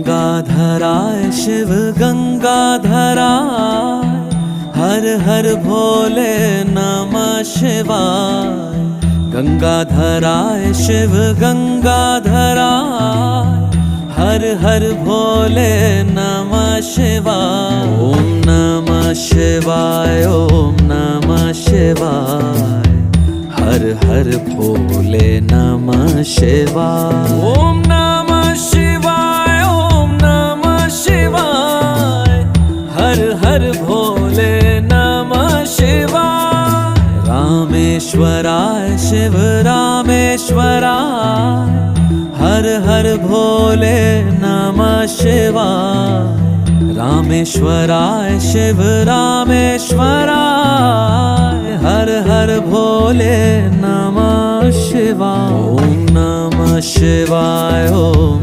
गंगाधराय शिव गंगाधराय, हर हर भोले नमः शिवाय। गंगाधराय शिव गंगाधराय, हर हर भोले नमः शिवाय। ओम नमः शिवाय, ओम नमः शिवाय, हर हर भोले नमः शिवाय। ओम नमः शिवाय, ओम नमः शिवाय, हर हर भोले नमः शिवाय। रामेश्वराय शिव रामेश्वराय, हर हर भोले नमः शिवाय। रामेश्वराय शिव रामेश्वराय, हर हर भोले नमः शिवाय। ओम नमः शिवाय, ओम